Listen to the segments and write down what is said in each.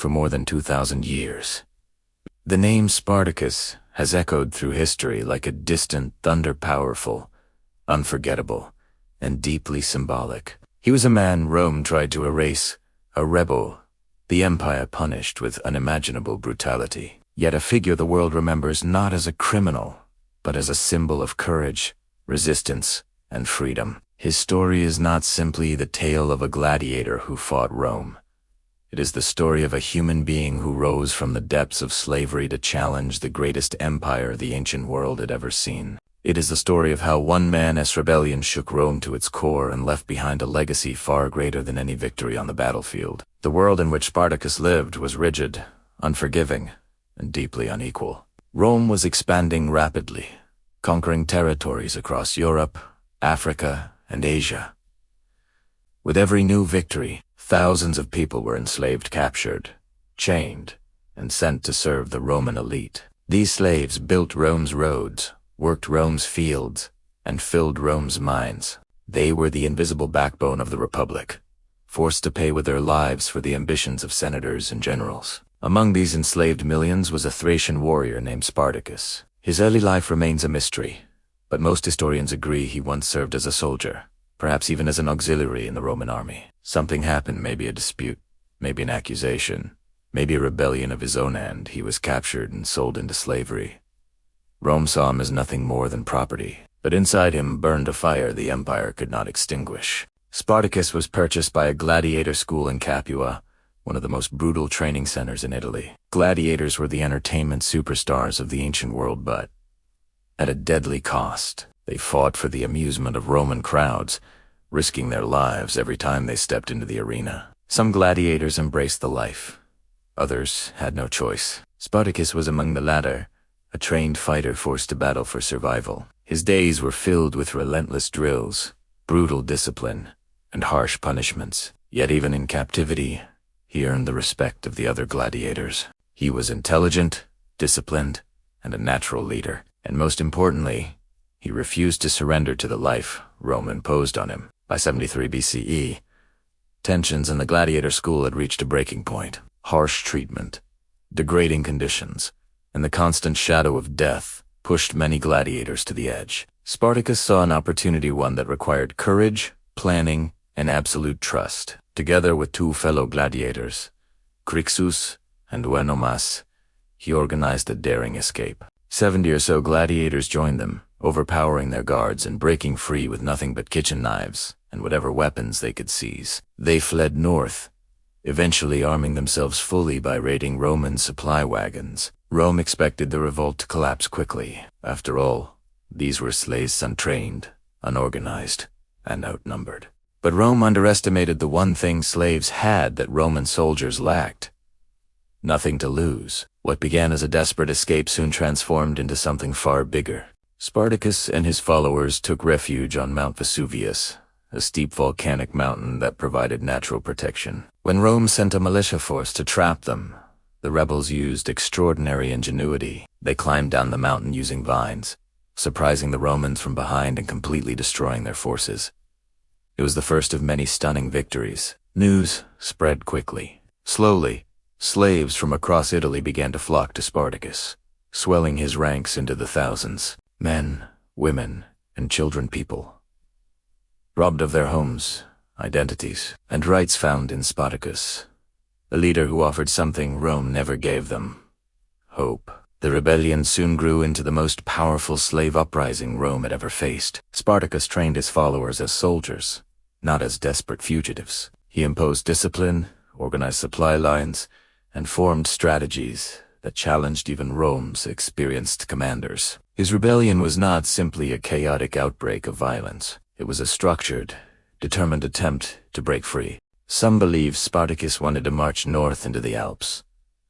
for more than 2,000 years. The name Spartacus has echoed through history like a distant, thunder-powerful, unforgettable, and deeply symbolic. He was a man Rome tried to erase, a rebel, the empire punished with unimaginable brutality. Yet a figure the world remembers not as a criminal, but as a symbol of courage, resistance, and freedom. His story is not simply the tale of a gladiator who fought Rome. It is the story of a human being who rose from the depths of slavery to challenge the greatest empire the ancient world had ever seen. It is the story of how one man's rebellion shook Rome to its core and left behind a legacy far greater than any victory on the battlefield. The world in which Spartacus lived was rigid, unforgiving, and deeply unequal. Rome was expanding rapidly, conquering territories across Europe, Africa, and Asia. With every new victory, thousands of people were enslaved, captured, chained, and sent to serve the Roman elite. These slaves built Rome's roads, worked Rome's fields, and filled Rome's mines. They were the invisible backbone of the Republic, forced to pay with their lives for the ambitions of senators and generals. Among these enslaved millions was a Thracian warrior named Spartacus. His early life remains a mystery, but most historians agree he once served as a soldier, perhaps even as an auxiliary in the Roman army. Something happened, maybe a dispute, maybe an accusation, maybe a rebellion of his own end. He was captured and sold into slavery. Rome saw him as nothing more than property, but inside him burned a fire the empire could not extinguish. Spartacus was purchased by a gladiator school in Capua, one of the most brutal training centers in Italy. Gladiators were the entertainment superstars of the ancient world, but at a deadly cost. They fought for the amusement of Roman crowds, risking their lives every time they stepped into the arena. Some gladiators embraced the life. Others had no choice. Spartacus was among the latter, a trained fighter forced to battle for survival. His days were filled with relentless drills, brutal discipline, and harsh punishments. Yet even in captivity, he earned the respect of the other gladiators. He was intelligent, disciplined, and a natural leader. And most importantly, he refused to surrender to the life Rome imposed on him. By 73 BCE, tensions in the gladiator school had reached a breaking point. Harsh treatment, degrading conditions, and the constant shadow of death pushed many gladiators to the edge. Spartacus saw an opportunity, one that required courage, planning, and absolute trust. Together with two fellow gladiators, Crixus and Venomas, he organized a daring escape. 70 or so gladiators joined them, overpowering their guards and breaking free with nothing but kitchen knives and whatever weapons they could seize. They fled north, eventually arming themselves fully by raiding Roman supply wagons. Rome expected the revolt to collapse quickly. After all, these were slaves, untrained, unorganized, and outnumbered. But Rome underestimated the one thing slaves had that Roman soldiers lacked: nothing to lose. What began as a desperate escape soon transformed into something far bigger. Spartacus and his followers took refuge on Mount Vesuvius, a steep volcanic mountain that provided natural protection. When Rome sent a militia force to trap them, the rebels used extraordinary ingenuity. They climbed down the mountain using vines, surprising the Romans from behind and completely destroying their forces. It was the first of many stunning victories. News spread quickly. Slowly, slaves from across Italy began to flock to Spartacus, swelling his ranks into the thousands. Men, women, and children people, robbed of their homes, identities, and rights, found in Spartacus, a leader who offered something Rome never gave them: hope. The rebellion soon grew into the most powerful slave uprising Rome had ever faced. Spartacus trained his followers as soldiers, not as desperate fugitives. He imposed discipline, organized supply lines, and formed strategies that challenged even Rome's experienced commanders. His rebellion was not simply a chaotic outbreak of violence. It was a structured, determined attempt to break free. Some believe Spartacus wanted to march north into the Alps,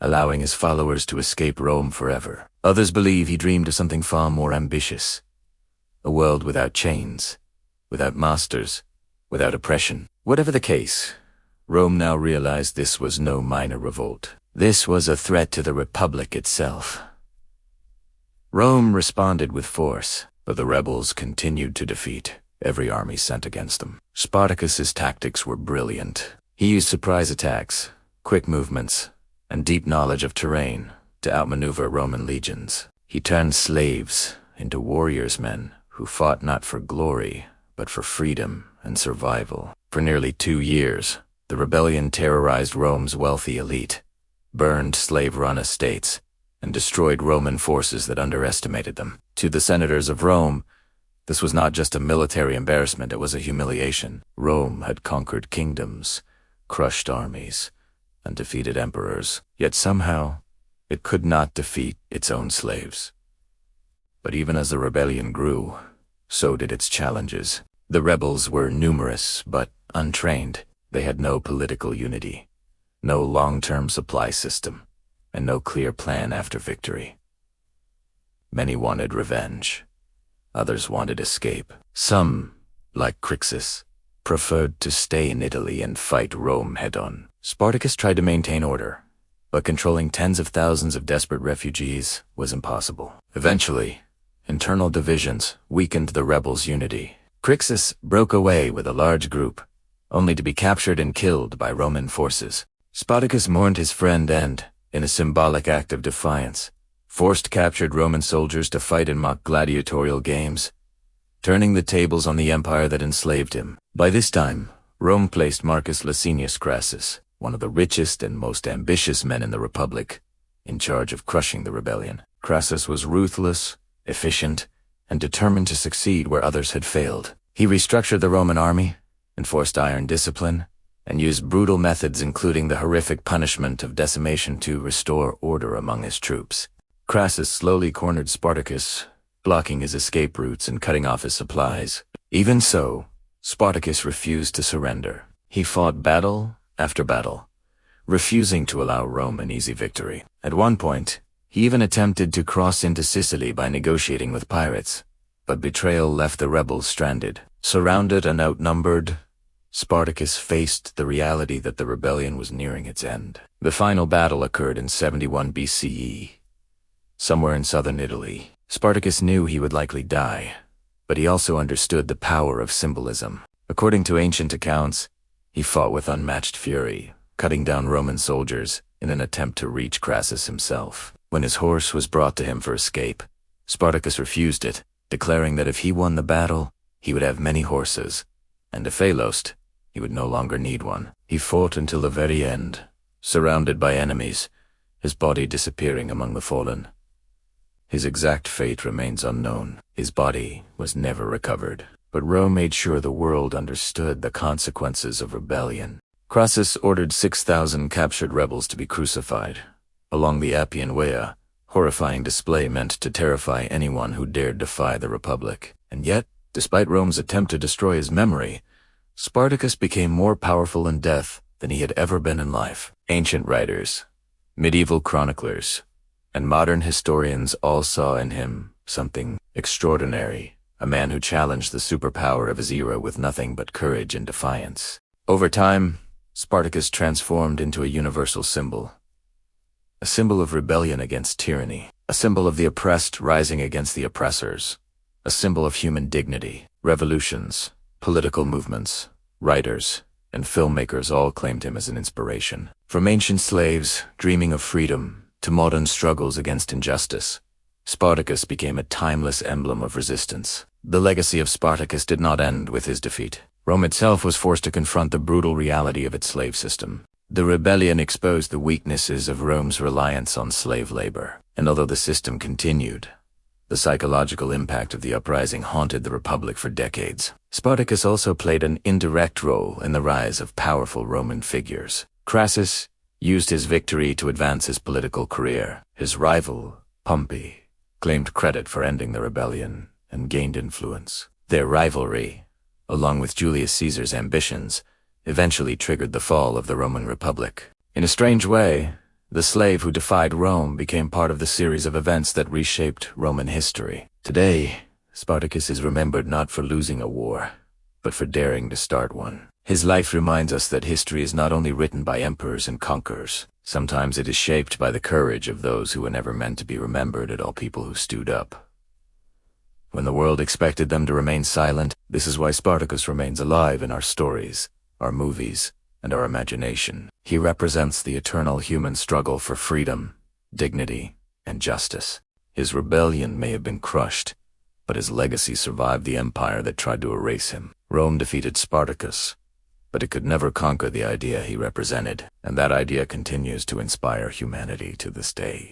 allowing his followers to escape Rome forever. Others believe he dreamed of something far more ambitious: a world without chains, without masters, without oppression. Whatever the case, Rome now realized this was no minor revolt. This was a threat to the Republic itself. Rome responded with force, but the rebels continued to defeat every army sent against them. Spartacus's tactics were brilliant. He used surprise attacks, quick movements, and deep knowledge of terrain to outmaneuver Roman legions. He turned slaves into warriors men who fought not for glory, but for freedom and survival. For nearly 2 years, the rebellion terrorized Rome's wealthy elite, burned slave-run estates, and destroyed Roman forces that underestimated them. To the senators of Rome, this was not just a military embarrassment, it was a humiliation. Rome had conquered kingdoms, crushed armies, and defeated emperors, yet somehow it could not defeat its own slaves. But even as the rebellion grew, so did its challenges. The rebels were numerous but untrained. They had no political unity, no long-term supply system, and no clear plan after victory. Many wanted revenge. Others wanted escape. Some, like Crixus, preferred to stay in Italy and fight Rome head-on. Spartacus tried to maintain order, but controlling tens of thousands of desperate refugees was impossible. Eventually, internal divisions weakened the rebels' unity. Crixus broke away with a large group, only to be captured and killed by Roman forces. Spartacus mourned his friend and, in a symbolic act of defiance, forced captured Roman soldiers to fight in mock gladiatorial games, turning the tables on the empire that enslaved him. By this time, Rome placed Marcus Licinius Crassus, one of the richest and most ambitious men in the Republic, in charge of crushing the rebellion. Crassus was ruthless, efficient, and determined to succeed where others had failed. He restructured the Roman army, enforced iron discipline, and used brutal methods including the horrific punishment of decimation to restore order among his troops. Crassus slowly cornered Spartacus, blocking his escape routes and cutting off his supplies. Even so, Spartacus refused to surrender. He fought battle after battle, refusing to allow Rome an easy victory. At one point, he even attempted to cross into Sicily by negotiating with pirates, but betrayal left the rebels stranded. Surrounded and outnumbered, Spartacus faced the reality that the rebellion was nearing its end. The final battle occurred in 71 BCE. Somewhere in southern Italy. Spartacus knew he would likely die, but he also understood the power of symbolism. According to ancient accounts, he fought with unmatched fury, cutting down Roman soldiers in an attempt to reach Crassus himself. When his horse was brought to him for escape, Spartacus refused it, declaring that if he won the battle, he would have many horses, and if they lost, he would no longer need one. He fought until the very end, surrounded by enemies, his body disappearing among the fallen. His exact fate remains unknown. His body was never recovered, but Rome made sure the world understood the consequences of rebellion. Crassus ordered 6,000 captured rebels to be crucified. Along the Appian Way, horrifying display meant to terrify anyone who dared defy the Republic. And yet, despite Rome's attempt to destroy his memory, Spartacus became more powerful in death than he had ever been in life. Ancient writers, medieval chroniclers, and modern historians all saw in him something extraordinary, a man who challenged the superpower of his era with nothing but courage and defiance. Over time, Spartacus transformed into a universal symbol. A symbol of rebellion against tyranny, a symbol of the oppressed rising against the oppressors, a symbol of human dignity. Revolutions, political movements, writers, and filmmakers all claimed him as an inspiration. From ancient slaves dreaming of freedom to modern struggles against injustice, Spartacus became a timeless emblem of resistance. The legacy of Spartacus did not end with his defeat. Rome itself was forced to confront the brutal reality of its slave system. The rebellion exposed the weaknesses of Rome's reliance on slave labor. And although the system continued, the psychological impact of the uprising haunted the Republic for decades. Spartacus also played an indirect role in the rise of powerful Roman figures. Crassus used his victory to advance his political career. His rival, Pompey, claimed credit for ending the rebellion and gained influence. Their rivalry, along with Julius Caesar's ambitions, eventually triggered the fall of the Roman Republic. In a strange way, the slave who defied Rome became part of the series of events that reshaped Roman history. Today, Spartacus is remembered not for losing a war, but for daring to start one. His life reminds us that history is not only written by emperors and conquerors. Sometimes it is shaped by the courage of those who were never meant to be remembered and all people who stood up. When the world expected them to remain silent, this is why Spartacus remains alive in our stories, our movies, and our imagination. He represents the eternal human struggle for freedom, dignity, and justice. His rebellion may have been crushed, but his legacy survived the empire that tried to erase him. Rome defeated Spartacus, but it could never conquer the idea he represented, and that idea continues to inspire humanity to this day.